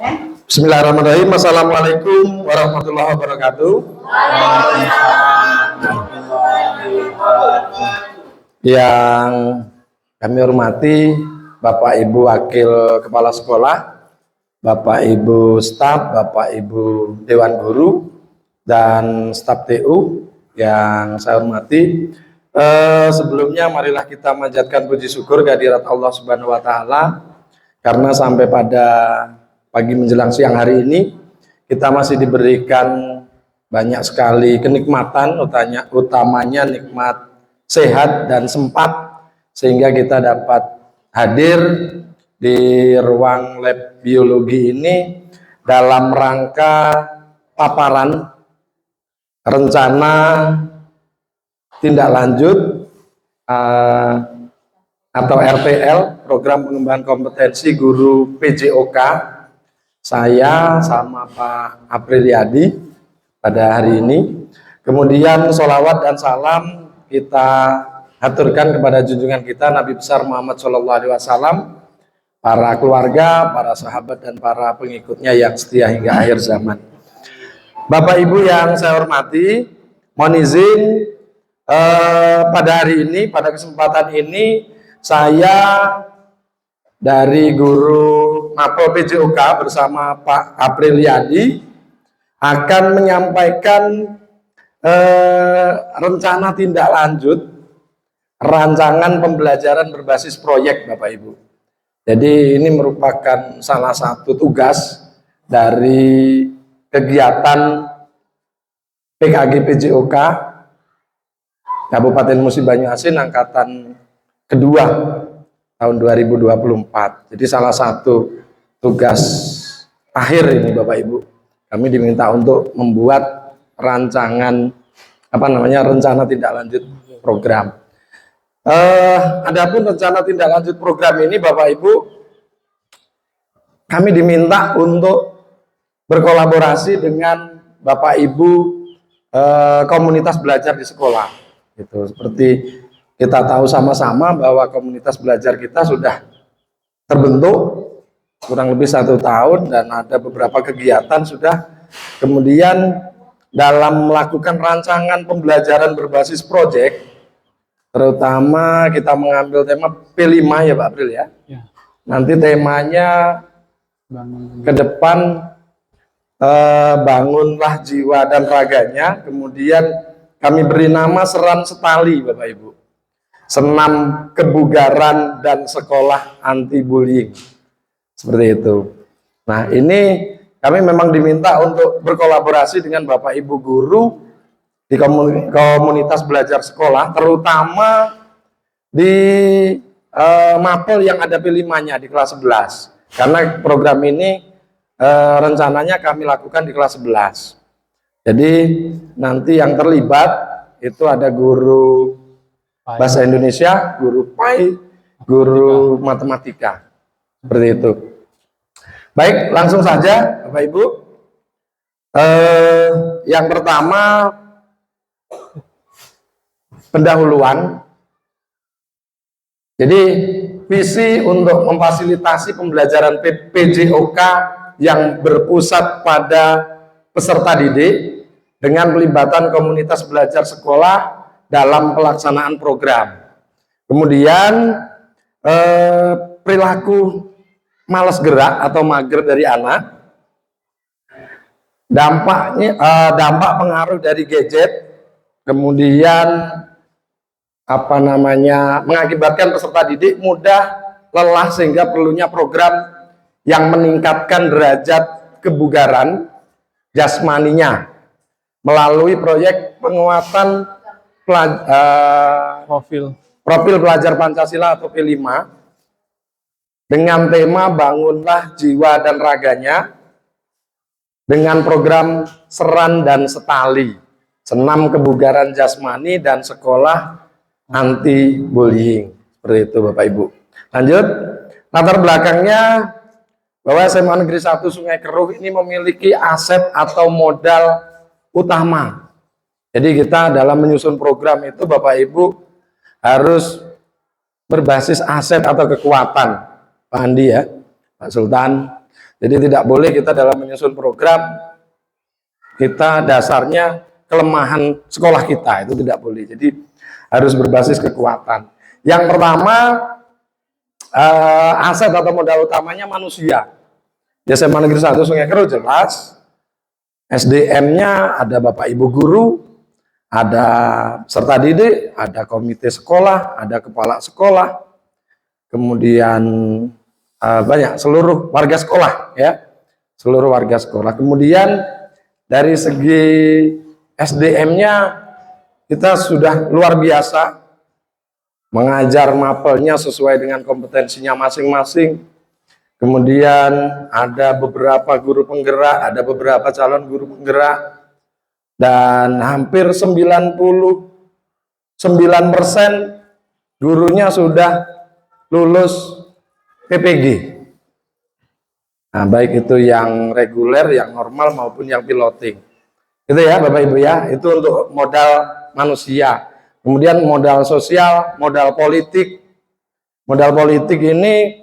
Bismillahirrahmanirrahim. Assalamualaikum warahmatullahi wabarakatuh. Yang kami hormati Bapak Ibu Wakil Kepala Sekolah, Bapak Ibu staf, Bapak Ibu Dewan Guru, dan staf TU yang saya hormati. Sebelumnya marilah kita manjatkan puji syukur kehadirat Allah Subhanahu wa Ta'ala, karena sampai pada pagi menjelang siang hari ini kita masih diberikan banyak sekali kenikmatan, utamanya nikmat sehat dan sempat, sehingga kita dapat hadir di ruang lab biologi ini dalam rangka paparan rencana tindak lanjut atau RPL, program pengembangan kompetensi guru PJOK, saya sama Pak Apriliadi pada hari ini. Kemudian sholawat dan salam kita haturkan kepada junjungan kita Nabi besar Muhammad SAW, para keluarga, para sahabat, dan para pengikutnya yang setia hingga akhir zaman. Bapak Ibu yang saya hormati, mohon izin pada hari ini, pada kesempatan ini, saya dari guru Mapel PJOK bersama Pak Apriliadi akan menyampaikan rencana tindak lanjut rancangan pembelajaran berbasis proyek, Bapak Ibu. Jadi ini merupakan salah satu tugas dari kegiatan PKG PJOK Kabupaten Musi Banyuasin angkatan kedua tahun 2024. Jadi salah satu tugas akhir ini, Bapak Ibu, kami diminta untuk membuat rancangan rencana tindak lanjut program. Adapun rencana tindak lanjut program ini, Bapak Ibu, kami diminta untuk berkolaborasi dengan Bapak Ibu komunitas belajar di sekolah. Gitu. Seperti kita tahu sama-sama bahwa komunitas belajar kita sudah terbentuk kurang lebih 1 tahun dan ada beberapa kegiatan sudah. Kemudian dalam melakukan rancangan pembelajaran berbasis proyek, terutama kita mengambil tema P5 ya Pak April ya. Nanti temanya ke depan bangunlah jiwa dan raganya. Kemudian kami beri nama Seran Setali, Bapak Ibu. Senam kebugaran dan sekolah anti bullying. Seperti itu. Nah, ini kami memang diminta untuk berkolaborasi dengan Bapak Ibu guru di komunitas belajar sekolah, terutama di Mapel yang ada P5-nya di kelas 11. Karena program ini rencananya kami lakukan di kelas 11. Jadi nanti yang terlibat itu ada guru bahasa Indonesia, guru PAI, guru matematika. Seperti itu. Baik, langsung saja Bapak Ibu. Yang pertama, pendahuluan. Jadi visi untuk memfasilitasi pembelajaran PJOK yang berpusat pada peserta didik dengan pelibatan komunitas belajar sekolah dalam pelaksanaan program. Kemudian perilaku malas gerak atau mager dari anak, dampak pengaruh dari gadget, kemudian mengakibatkan peserta didik mudah lelah sehingga perlunya program yang meningkatkan derajat kebugaran jasmaninya melalui proyek penguatan profil pelajar Pancasila atau P5 dengan tema bangunlah jiwa dan raganya dengan program Seran dan Setali, senam kebugaran jasmani dan sekolah anti bullying. Seperti itu Bapak Ibu. Lanjut, latar belakangnya bahwa SMA Negeri 1 Sungai Keruh ini memiliki aset atau modal utama. Jadi kita dalam menyusun program itu Bapak Ibu harus berbasis aset atau kekuatan. Pak Andi ya, Pak Sultan. Jadi tidak boleh kita dalam menyusun program, kita dasarnya kelemahan sekolah kita, itu tidak boleh. Jadi harus berbasis kekuatan. Yang pertama, aset atau modal utamanya manusia. Di SMA Negeri 1 Sungai Kero jelas, SDM-nya ada Bapak Ibu Guru, ada peserta didik, ada komite sekolah, ada kepala sekolah, kemudian banyak seluruh warga sekolah ya, seluruh warga sekolah. Kemudian dari segi SDM-nya kita sudah luar biasa, mengajar mapelnya sesuai dengan kompetensinya masing-masing. Kemudian ada beberapa guru penggerak, ada beberapa calon guru penggerak, dan hampir 99% gurunya sudah lulus PPG. Nah, baik itu yang reguler, yang normal maupun yang piloting. Itu ya Bapak Ibu ya, itu untuk modal manusia. Kemudian modal sosial, modal politik. Modal politik ini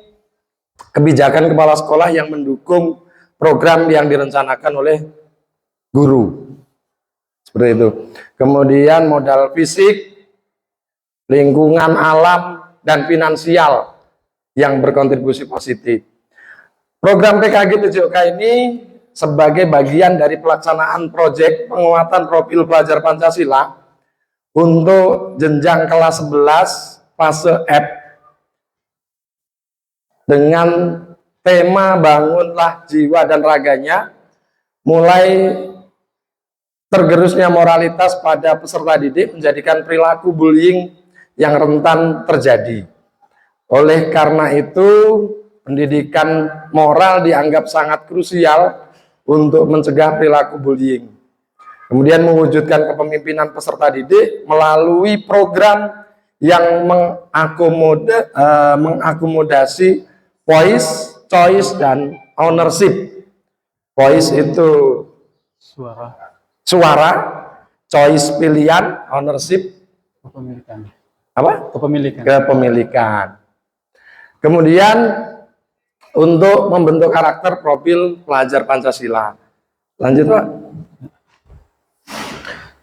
kebijakan kepala sekolah yang mendukung program yang direncanakan oleh guru. Seperti itu. Kemudian modal fisik, lingkungan alam, dan finansial yang berkontribusi positif. Program PKG PJOK ini sebagai bagian dari pelaksanaan proyek penguatan profil pelajar Pancasila untuk jenjang kelas 11 fase F dengan tema bangunlah jiwa dan raganya, mulai tergerusnya moralitas pada peserta didik menjadikan perilaku bullying yang rentan terjadi. Oleh karena itu, pendidikan moral dianggap sangat krusial untuk mencegah perilaku bullying. Kemudian mewujudkan kepemimpinan peserta didik melalui program yang mengakomodasi voice, choice, dan ownership. Voice itu suara, choice pilihan, ownership kepemilikan. Apa? Kepemilikan. Kepemilikan. Kemudian untuk membentuk karakter profil pelajar Pancasila. Lanjut Pak.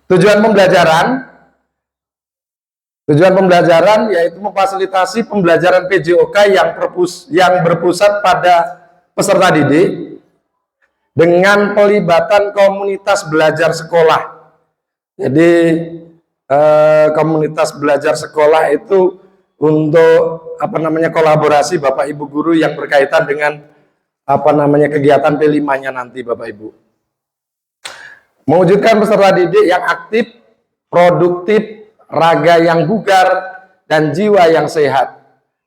Tujuan pembelajaran yaitu memfasilitasi pembelajaran PJOK yang berpusat pada peserta didik dengan pelibatan komunitas belajar sekolah. Jadi komunitas belajar sekolah itu untuk kolaborasi Bapak Ibu guru yang berkaitan dengan kegiatan P5-nya nanti Bapak Ibu. Mewujudkan peserta didik yang aktif, produktif, raga yang bugar, dan jiwa yang sehat.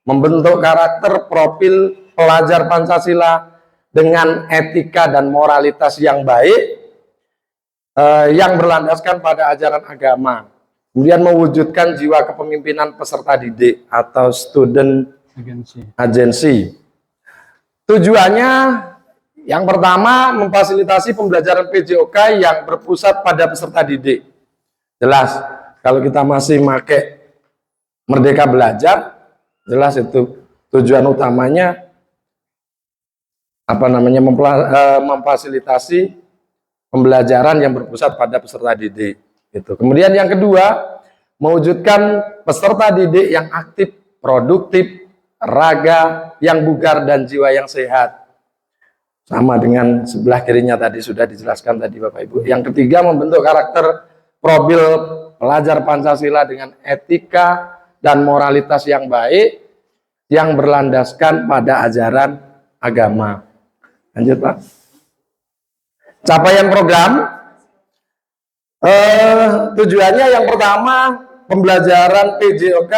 Membentuk karakter profil pelajar Pancasila dengan etika dan moralitas yang baik, yang berlandaskan pada ajaran agama. Kemudian mewujudkan jiwa kepemimpinan peserta didik atau student agency. Tujuannya yang pertama memfasilitasi pembelajaran PJOK yang berpusat pada peserta didik. Jelas, kalau kita masih pakai Merdeka Belajar, jelas itu tujuan utamanya memfasilitasi pembelajaran yang berpusat pada peserta didik. Gitu. Kemudian yang kedua, mewujudkan peserta didik yang aktif, produktif, raga yang bugar, dan jiwa yang sehat. Sama dengan sebelah kirinya tadi sudah dijelaskan tadi Bapak Ibu. Yang ketiga, membentuk karakter profil pelajar Pancasila dengan etika dan moralitas yang baik yang berlandaskan pada ajaran agama. Lanjut Pak. Capaian program tujuannya yang pertama pembelajaran PJOK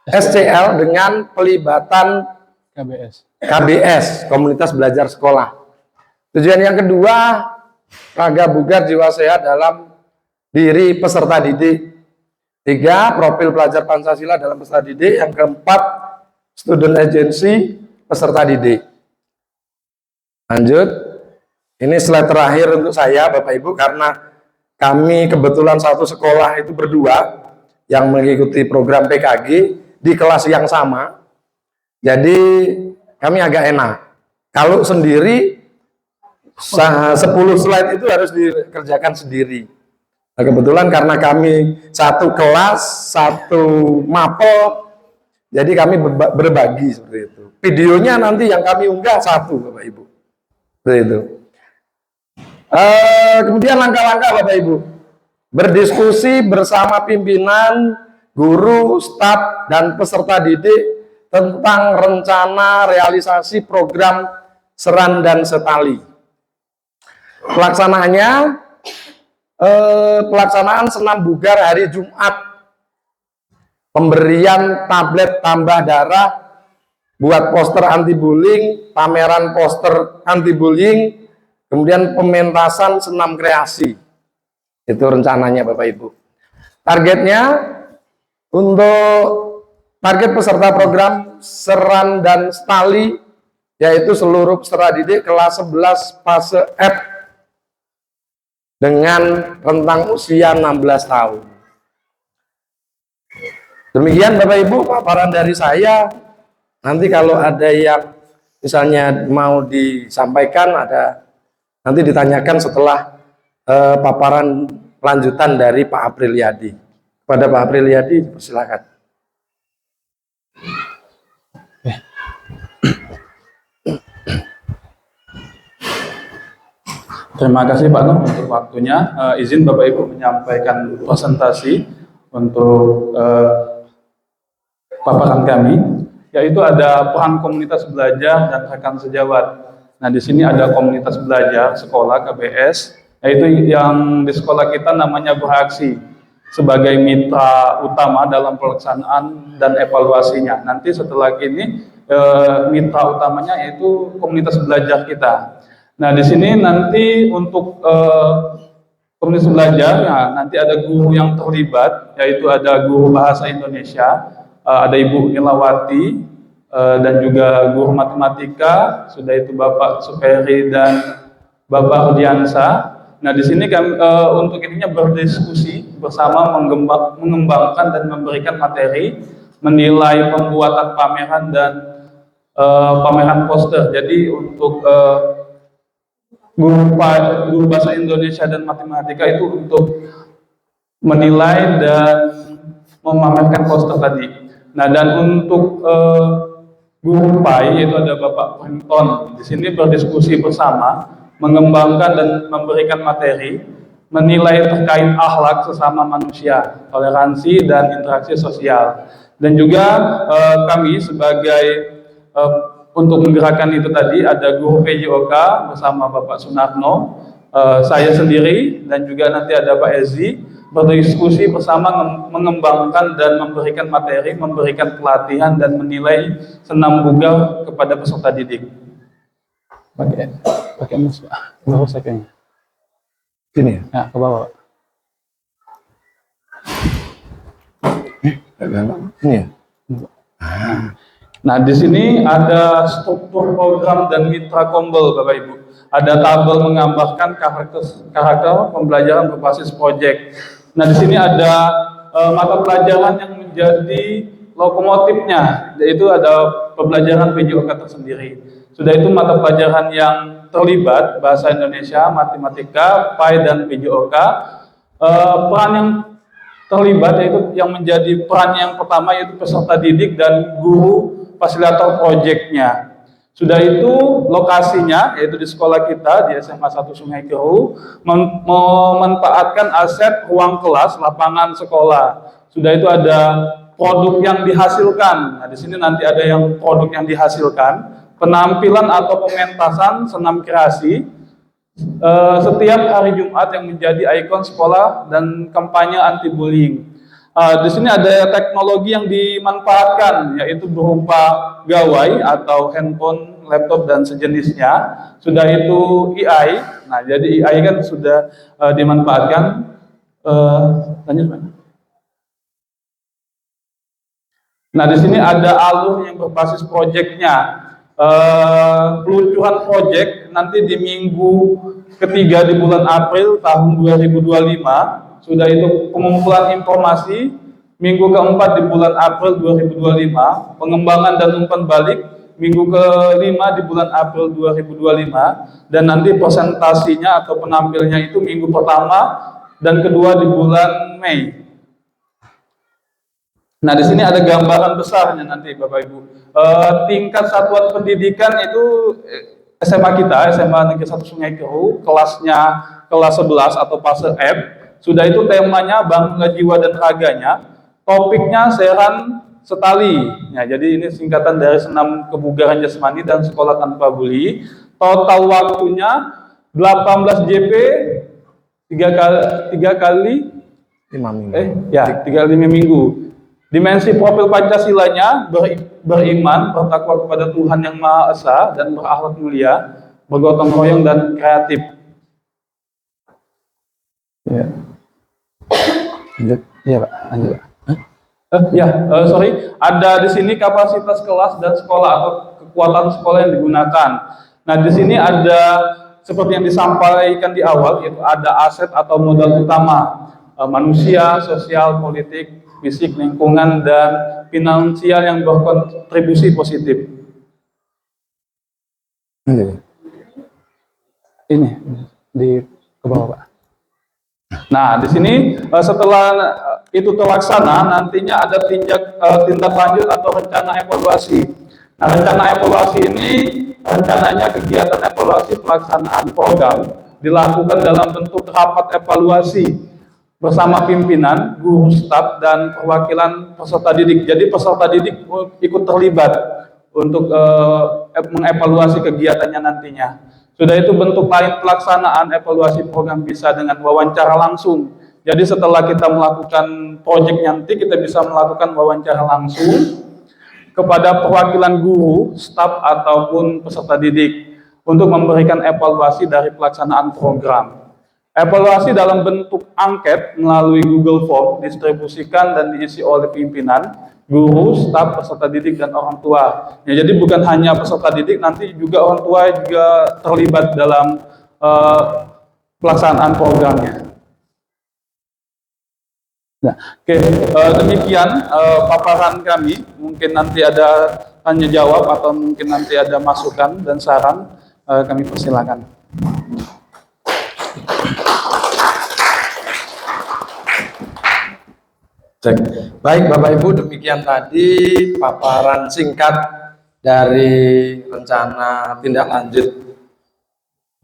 SCL dengan pelibatan KBS, Komunitas Belajar Sekolah. Tujuan yang kedua, raga bugar jiwa sehat dalam diri peserta didik. 3, profil pelajar Pancasila dalam peserta didik. Yang keempat, student agency peserta didik. Lanjut. Ini slide terakhir untuk saya Bapak Ibu, karena kami kebetulan satu sekolah itu berdua yang mengikuti program PKG di kelas yang sama. Jadi kami agak enak. Kalau sendiri 10 slide itu harus dikerjakan sendiri. Nah, kebetulan karena kami satu kelas, satu mapel, jadi kami berbagi seperti itu. Videonya nanti yang kami unggah satu, Bapak Ibu. Seperti itu. Kemudian langkah-langkah Bapak Ibu. Berdiskusi bersama pimpinan, guru, staf, dan peserta didik tentang rencana realisasi program Seran dan Setali. Pelaksanaan senam bugar hari Jumat. Pemberian tablet tambah darah, buat poster anti bullying, pameran poster anti bullying, kemudian pementasan senam kreasi. Itu rencananya Bapak Ibu. Targetnya untuk target peserta program Seran dan Setali yaitu seluruh peserta didik kelas 11 fase F dengan rentang usia 16 tahun. Demikian Bapak Ibu paparan dari saya. Nanti kalau ada yang misalnya mau disampaikan, nanti ditanyakan setelah paparan lanjutan dari Pak Apriliadi. Kepada Pak Apriliadi, persilakan. Terima kasih Pak Noh untuk waktunya. Izin Bapak Ibu menyampaikan presentasi untuk paparan kami, yaitu ada peran komunitas belajar dan rekan sejawat. Nah, di sini ada komunitas belajar sekolah KBS, yaitu yang di sekolah kita namanya Beraksi sebagai mitra utama dalam pelaksanaan dan evaluasinya. Nanti setelah ini mitra utamanya yaitu komunitas belajar kita. Nah, di sini nanti untuk komunitas belajar, ya, nanti ada guru yang terlibat, yaitu ada guru bahasa Indonesia, ada Ibu Nilawati, dan juga guru matematika, sudah itu Bapak Superi dan Bapak Rudiansa. Nah, di sini kami untuk ininya berdiskusi bersama mengembangkan dan memberikan materi, menilai pembuatan pameran dan pameran poster. Jadi untuk guru bahasa Indonesia dan matematika itu untuk menilai dan memamerkan poster tadi. Nah, dan untuk guru PAI yaitu ada Bapak Printon. Di sini berdiskusi bersama, mengembangkan dan memberikan materi, menilai terkait akhlak sesama manusia, toleransi dan interaksi sosial. Dan juga kami sebagai untuk menggerakkan itu tadi ada guru PJOK bersama Bapak Sunarno, saya sendiri, dan juga nanti ada Pak Ezi, berdiskusi bersama mengembangkan dan memberikan materi, memberikan pelatihan dan menilai senam bugar kepada peserta didik. Pakai mus, Pak. Ke bawah kayaknya. Sini ya? Ya, ke bawah. Ini ya? Nah, di sini ada struktur program dan mitra kombel, Bapak Ibu. Ada tabel menggambarkan karakter pembelajaran berbasis proyek. Nah, di sini ada mata pelajaran yang menjadi lokomotifnya, yaitu ada pembelajaran PJOK tersendiri. Sudah itu mata pelajaran yang terlibat bahasa Indonesia, matematika, PAI dan PJOK. Peran yang terlibat yaitu yang menjadi peran yang pertama yaitu peserta didik dan guru fasilitator proyeknya. Sudah itu lokasinya yaitu di sekolah kita di SMA 1 Sungai Keru, memanfaatkan aset ruang kelas, lapangan sekolah. Sudah itu ada produk yang dihasilkan. Nah, di sini nanti ada yang produk yang dihasilkan, penampilan atau pementasan senam kreasi setiap hari Jumat yang menjadi ikon sekolah dan kampanye anti bullying. Di sini ada teknologi yang dimanfaatkan, yaitu berupa gawai atau handphone, laptop dan sejenisnya. Sudah itu AI. Nah, jadi AI kan sudah dimanfaatkan. Lanjut, Pak. Nah, di sini ada alur yang berbasis proyeknya. Peluncuran proyek nanti di minggu ketiga di bulan April tahun 2025. Sudah itu pengumpulan informasi minggu keempat di bulan April 2025, pengembangan dan umpan balik minggu kelima di bulan April 2025, dan nanti presentasinya atau penampilnya itu minggu pertama dan kedua di bulan Mei. Nah, di sini ada gambaran besarnya nanti Bapak Ibu. Tingkat satuan pendidikan itu SMA kita, SMA Negeri 1 Sungai Keru, kelasnya kelas 11 atau fase F. Sudah itu temanya Bangga Jiwa dan Raganya, topiknya Seran Setali. Ya, jadi ini singkatan dari Senam Kebugaran Jasmani dan Sekolah Tanpa Bully. Total waktunya 18 JP 3 kali 5 minggu. 3 minggu. Dimensi profil Pancasilanya beriman, bertakwa kepada Tuhan Yang Maha Esa dan berakhlak mulia, bergotong royong dan kreatif. Ya. Lanjut. Iya, Pak. Lanjut, Pak. Ada di sini kapasitas kelas dan sekolah atau kekuatan sekolah yang digunakan. Nah, di sini ada seperti yang disampaikan di awal, yaitu ada aset atau modal utama, manusia, sosial, politik, fisik, lingkungan, dan finansial yang berkontribusi positif. Ini di ke bawah, Pak. Nah, di sini setelah itu terlaksana, nantinya ada tindak lanjut atau rencana evaluasi. Nah, rencana evaluasi ini rencananya kegiatan evaluasi pelaksanaan program dilakukan dalam bentuk rapat evaluasi bersama pimpinan, guru, staf, dan perwakilan peserta didik. Jadi peserta didik ikut terlibat untuk mengevaluasi kegiatannya nantinya. Sudah itu bentuk lain pelaksanaan evaluasi program bisa dengan wawancara langsung. Jadi setelah kita melakukan proyek nanti, kita bisa melakukan wawancara langsung kepada perwakilan guru, staf, ataupun peserta didik untuk memberikan evaluasi dari pelaksanaan program. Evaluasi dalam bentuk angket melalui Google Form distribusikan dan diisi oleh pimpinan, guru, staf, peserta didik, dan orang tua. Ya, jadi bukan hanya peserta didik, nanti juga orang tua juga terlibat dalam pelaksanaan programnya. Nah, demikian paparan kami. Mungkin nanti ada tanya jawab atau mungkin nanti ada masukan dan saran, kami persilakan. Cek. Baik Bapak Ibu, demikian tadi paparan singkat dari rencana tindak lanjut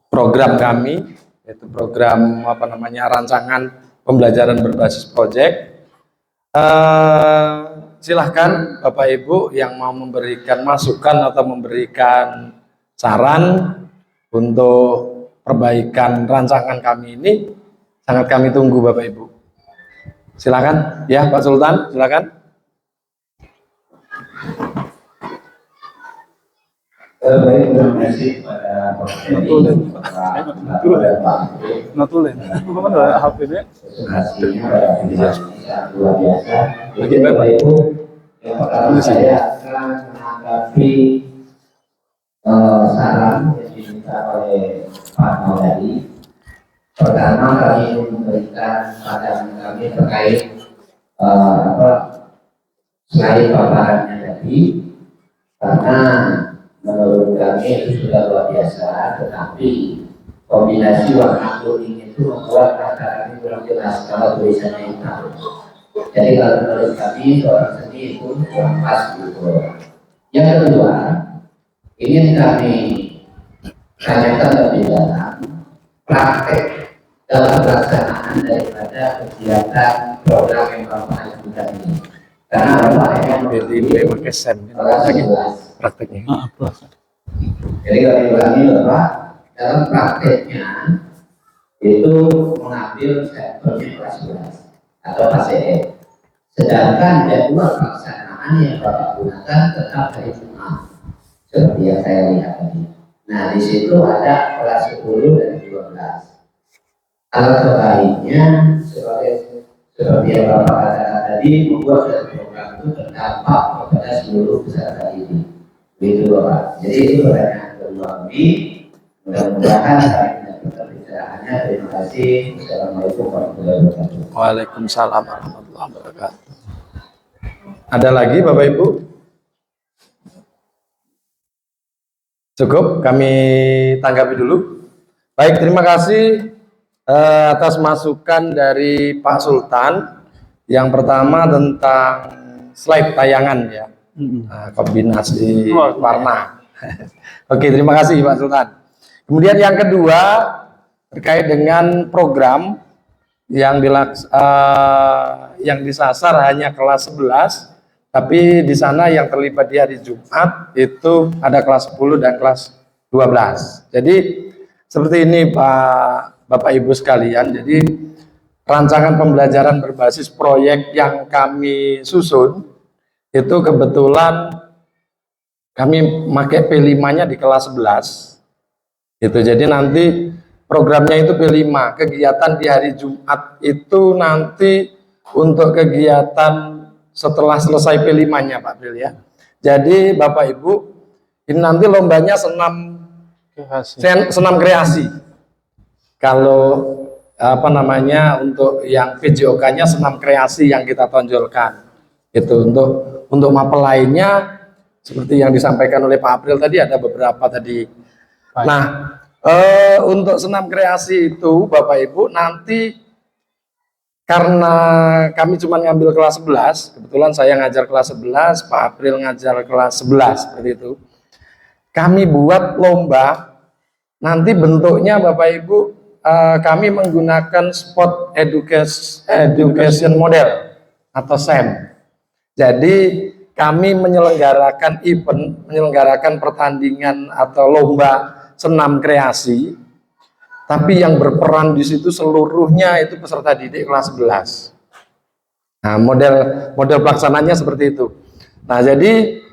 program kami, yaitu program rancangan pembelajaran berbasis proyek. Silahkan Bapak Ibu yang mau memberikan masukan atau memberikan saran untuk perbaikan rancangan kami ini, sangat kami tunggu Bapak Ibu. Silakan, ya Pak Sultan, silakan. Baik, terima kasih pada Notulin. Bagaimana HP-nya? Luar biasa. Jadi Bapak Ibu, yang pertama saya akan menanggapi saran yang diminta oleh Pak Maudadi. Pertama, kami memberikan pandangan kami terkait selain paparannya tadi, karena menurut kami itu sudah luar biasa, tetapi kombinasi warna kuning itu membuat kata kami kurang jelas kalau tulisannya hitam. Jadi kalau menurut kami seorang seni itu kurang pas gitu. Yang kedua, ingin kami tanyakan lebih dalam praktek dalam pelaksanaan daripada kegiatan program yang Bapak ajukan ini. Karena Bapak yang PDB pakai sen lagi prakteknya. Jadi kami ulangi bahwa dalam prakteknya itu mengambil sampelnya kelas 11 atau fase E. Sedangkan jadwal pelaksanaan yang Bapak gunakan tetap hari Jumat, seperti yang saya lihat tadi. Nah, di situ ada kelas 10 dan 12. Alat lainnya seperti yang Bapak katakan tadi, membuat satu program itu terdampak kepada seluruh peserta didik. Begitu Bapak. Jadi itu pertanyaan kedua kami. Mudah-mudahan saya mendapat pencerahannya. Terima kasih. Assalamualaikum warahmatullahi wabarakatuh. Waalaikumsalam warahmatullahi wabarakatuh. Ada lagi Bapak Ibu? Cukup, kami tanggapi dulu. Baik, terima kasih atas masukan dari Pak Sultan. Yang pertama tentang slide tayangan ya, kombinasi warna. Oke, terima kasih Pak Sultan. Kemudian yang kedua terkait dengan program yang disasar hanya kelas 11, tapi di sana yang terlibat di hari Jumat itu ada kelas 10 dan kelas 12. Jadi seperti ini Bapak Ibu sekalian, jadi rancangan pembelajaran berbasis proyek yang kami susun itu kebetulan kami pakai P5-nya di kelas 11. Itu jadi nanti programnya itu P5, kegiatan di hari Jumat itu nanti untuk kegiatan setelah selesai P5-nya Pak Bril ya. Jadi Bapak Ibu, ini nanti lombanya senam kreasi. Kalau apa namanya untuk yang PJOK-nya senam kreasi yang kita tonjolkan. Itu untuk mapel lainnya seperti yang disampaikan oleh Pak April tadi ada beberapa tadi. Nah, untuk senam kreasi itu Bapak Ibu nanti karena kami cuma ngambil kelas 11, kebetulan saya ngajar kelas 11, Pak April ngajar kelas 11 seperti itu. Kami buat lomba, nanti bentuknya Bapak Ibu kami menggunakan sport education model atau SEM. Jadi kami menyelenggarakan menyelenggarakan pertandingan atau lomba senam kreasi, tapi yang berperan di situ seluruhnya itu peserta didik kelas 11. Nah, model pelaksananya seperti itu. Nah, jadi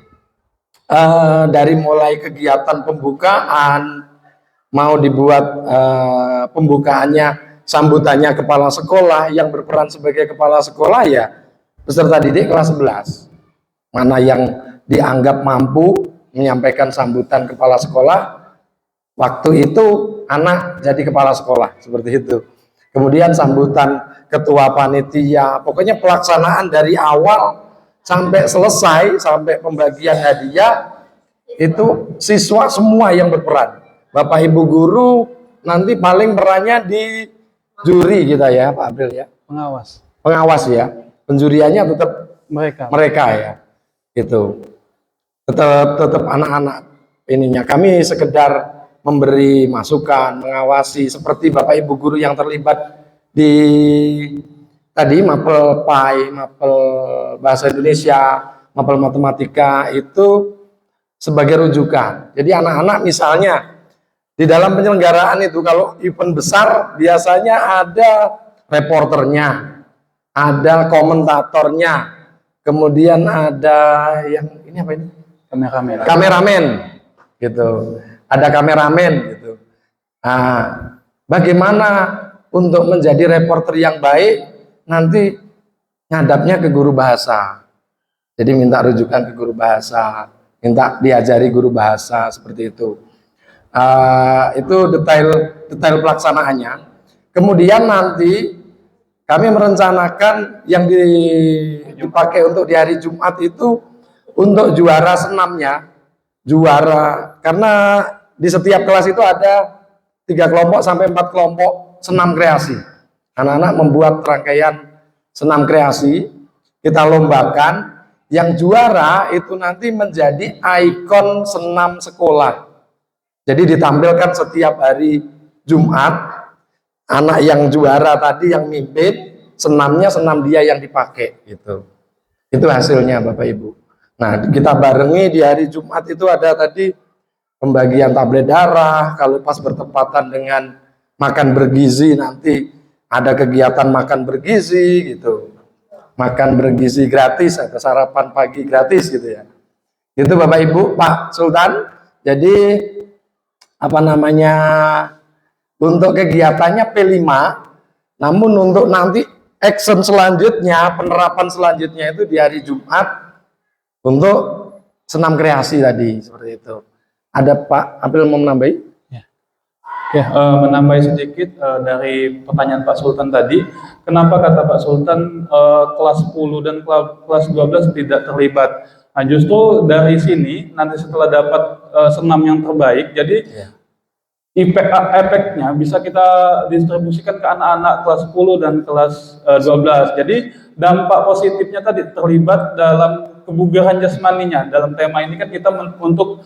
dari mulai kegiatan pembukaan, mau dibuat pembukaannya, sambutannya kepala sekolah, yang berperan sebagai kepala sekolah ya peserta didik kelas 11. Mana yang dianggap mampu menyampaikan sambutan kepala sekolah, waktu itu anak jadi kepala sekolah, seperti itu. Kemudian sambutan ketua panitia, pokoknya pelaksanaan dari awal sampai selesai, sampai pembagian hadiah, itu siswa semua yang berperan. Bapak Ibu guru nanti paling perannya di juri kita ya Pak April ya. Pengawas ya. Penjuriannya tetap mereka ya. Gitu. Tetap anak-anak ininya. Kami sekedar memberi masukan, mengawasi seperti Bapak Ibu guru yang terlibat di tadi mapel PAI, mapel bahasa Indonesia, mapel matematika itu sebagai rujukan. Jadi anak-anak misalnya di dalam penyelenggaraan itu kalau event besar biasanya ada reporternya, ada komentatornya, kemudian ada yang ini apa ini? Kameramen gitu. Ada kameramen gitu. Nah, bagaimana untuk menjadi reporter yang baik nanti ngadapnya ke guru bahasa. Jadi minta rujukan ke guru bahasa, minta diajari guru bahasa seperti itu. Itu detail pelaksanaannya. Kemudian nanti kami merencanakan yang dipakai untuk di hari Jumat itu untuk juara senamnya, karena di setiap kelas itu ada 3 kelompok sampai 4 kelompok senam kreasi. Anak-anak membuat rangkaian senam kreasi, kita lombakan. Yang juara itu nanti menjadi ikon senam sekolah. Jadi ditampilkan setiap hari Jumat, anak yang juara tadi yang mimpin, senamnya senam dia yang dipakai gitu. Itu hasilnya Bapak Ibu. Nah, kita barengi di hari Jumat itu ada tadi pembagian tablet darah, kalau pas bertepatan dengan makan bergizi nanti ada kegiatan makan bergizi gitu. Makan bergizi gratis atau sarapan pagi gratis gitu ya. Itu Bapak Ibu, Pak Sultan. Jadi apa namanya, untuk kegiatannya P5, namun untuk nanti action selanjutnya, penerapan selanjutnya itu di hari Jumat untuk senam kreasi tadi, seperti itu. Ada Pak April mau menambahi? Ya, menambahi sedikit dari pertanyaan Pak Sultan tadi, kenapa kata Pak Sultan kelas 10 dan kelas 12 tidak terlibat? Nah, justru dari sini nanti setelah dapat senam yang terbaik. Jadi efeknya bisa kita distribusikan ke anak-anak kelas 10 dan kelas 12. Jadi dampak positifnya tadi terlibat dalam kebugaran jasmaninya. Dalam tema ini kan kita untuk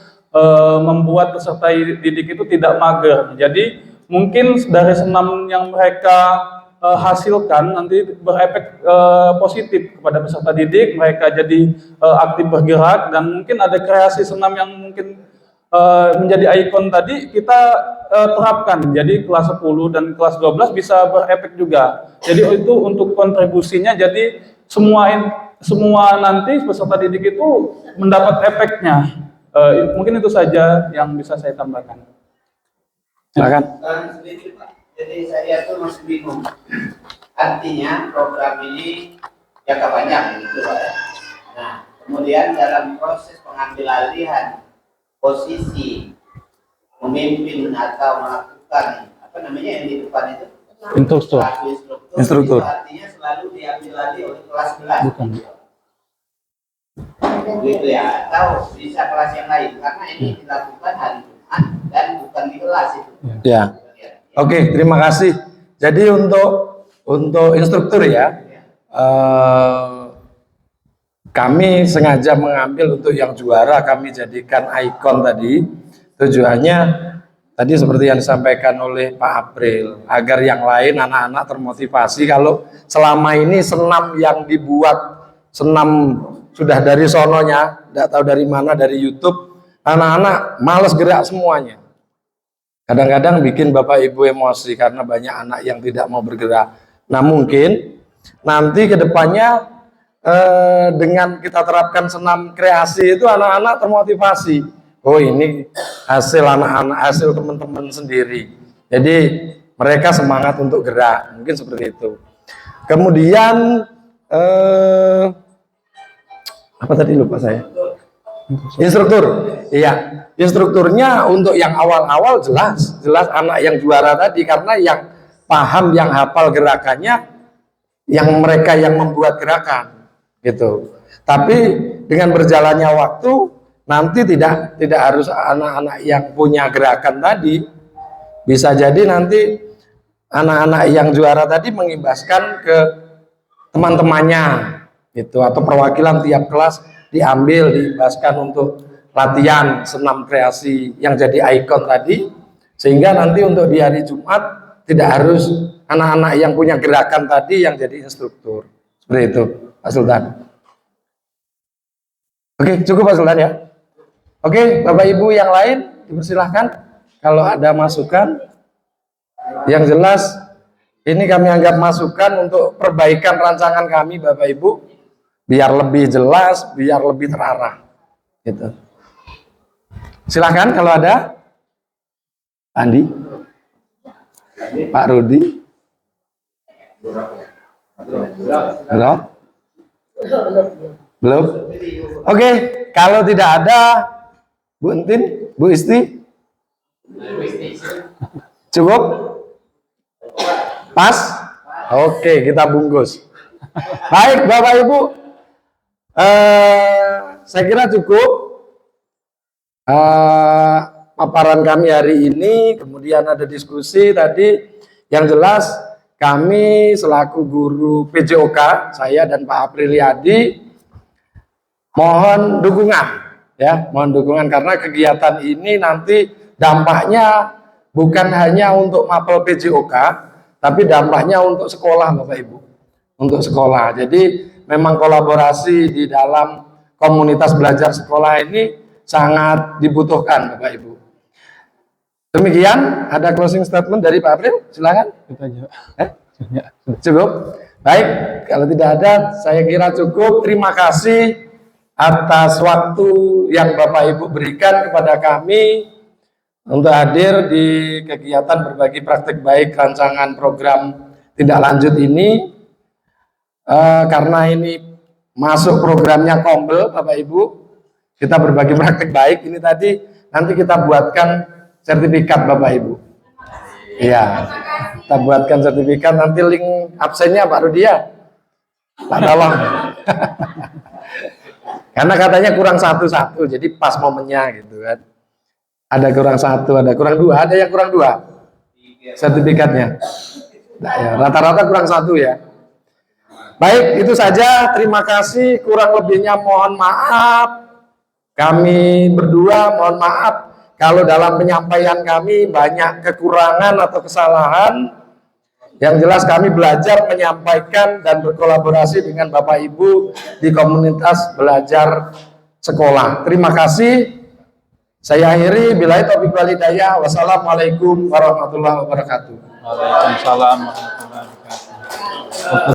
membuat peserta didik itu tidak mager. Jadi mungkin dari senam yang mereka hasilkan nanti berefek positif kepada peserta didik, mereka jadi aktif bergerak, dan mungkin ada kreasi senam yang mungkin menjadi ikon tadi kita terapkan. Jadi kelas 10 dan kelas 12 bisa berefek juga. Jadi itu untuk kontribusinya, jadi semua nanti peserta didik itu mendapat efeknya. Mungkin itu saja yang bisa saya tambahkan. Silakan. Sedikit, Pak. Jadi saya tuh masih bingung. Artinya program ini jangka panjang gitu, Pak. Nah, kemudian dalam proses pengambil alihan posisi memimpin atau melakukan apa namanya yang di depan itu Instruktur. Instruktur. itu artinya selalu diambil alih oleh kelas 11. Bukan. Gitu ya, atau bisa kelas yang lain karena ini dilakukan hari Jumat dan bukan di kelas itu. Ya. Oke, terima kasih. Jadi untuk instruktur ya, kami sengaja mengambil untuk yang juara, kami jadikan ikon tadi. Tujuannya tadi seperti yang disampaikan oleh Pak April, agar yang lain anak-anak termotivasi. Kalau selama ini senam yang dibuat, senam sudah dari sononya, tidak tahu dari mana, dari YouTube, anak-anak males gerak semuanya. Kadang-kadang bikin Bapak Ibu emosi karena banyak anak yang tidak mau bergerak. Nah mungkin nanti ke depannya dengan kita terapkan senam kreasi itu anak-anak termotivasi. Oh ini hasil anak-anak, hasil teman-teman sendiri. Jadi mereka semangat untuk gerak, mungkin seperti itu. Kemudian apa tadi lupa saya? Instruktur. Iya, instrukturnya untuk yang awal-awal jelas anak yang juara tadi, karena yang paham, yang hafal gerakannya, yang mereka yang membuat gerakan, gitu. Tapi dengan berjalannya waktu, nanti tidak harus anak-anak yang punya gerakan tadi, bisa jadi nanti anak-anak yang juara tadi mengimbaskan ke teman-temannya, gitu, atau perwakilan tiap kelas diambil, diimbaskan untuk latihan senam kreasi yang jadi ikon tadi, sehingga nanti untuk di hari Jumat tidak harus anak-anak yang punya gerakan tadi yang jadi instruktur. Seperti itu, Pak Sultan. Oke, cukup Pak Sultan ya. Oke, Bapak Ibu yang lain dipersilahkan kalau ada masukan. Yang jelas ini kami anggap masukan untuk perbaikan rancangan kami, Bapak Ibu, biar lebih jelas, biar lebih terarah, gitu. Silahkan kalau ada. Andi, Pak Rudi, belum. Oke, kalau tidak ada, Bu Entin, Bu Isti, cukup, pas. Oke, kita bungkus. Baik, Bapak Ibu. Saya kira cukup paparan kami hari ini, kemudian ada diskusi tadi. Yang jelas kami selaku guru PJOK, saya dan Pak Apriliadi, mohon dukungan ya, mohon dukungan karena kegiatan ini nanti dampaknya bukan hanya untuk mapel PJOK, tapi dampaknya untuk sekolah Bapak Ibu, untuk sekolah. Jadi memang kolaborasi di dalam komunitas belajar sekolah ini sangat dibutuhkan Bapak Ibu. Demikian, ada closing statement dari Pak April, silakan. Cukup. Baik, kalau tidak ada, saya kira cukup. Terima kasih atas waktu yang Bapak Ibu berikan kepada kami untuk hadir di kegiatan berbagi praktik baik rancangan program tindak lanjut ini. Karena ini masuk programnya Kombel, Bapak Ibu, kita berbagi praktik baik ini tadi, nanti kita buatkan sertifikat Bapak Ibu. Iya, kita buatkan sertifikat, nanti link absennya Pak Rudia, Pak tolong. Karena katanya kurang satu-satu, jadi pas momennya gitu kan. Ada kurang 1, ada kurang 2, ada yang kurang 2 sertifikatnya. Nah, ya, rata-rata kurang 1 ya. Baik, itu saja. Terima kasih. Kurang lebihnya mohon maaf. Kami berdua mohon maaf kalau dalam penyampaian kami banyak kekurangan atau kesalahan. Yang jelas kami belajar menyampaikan dan berkolaborasi dengan Bapak Ibu di komunitas belajar sekolah. Terima kasih. Saya akhiri, billahi taufiq wal hidayah. Wassalamualaikum warahmatullahi wabarakatuh. Waalaikumsalam warahmatullahi wabarakatuh.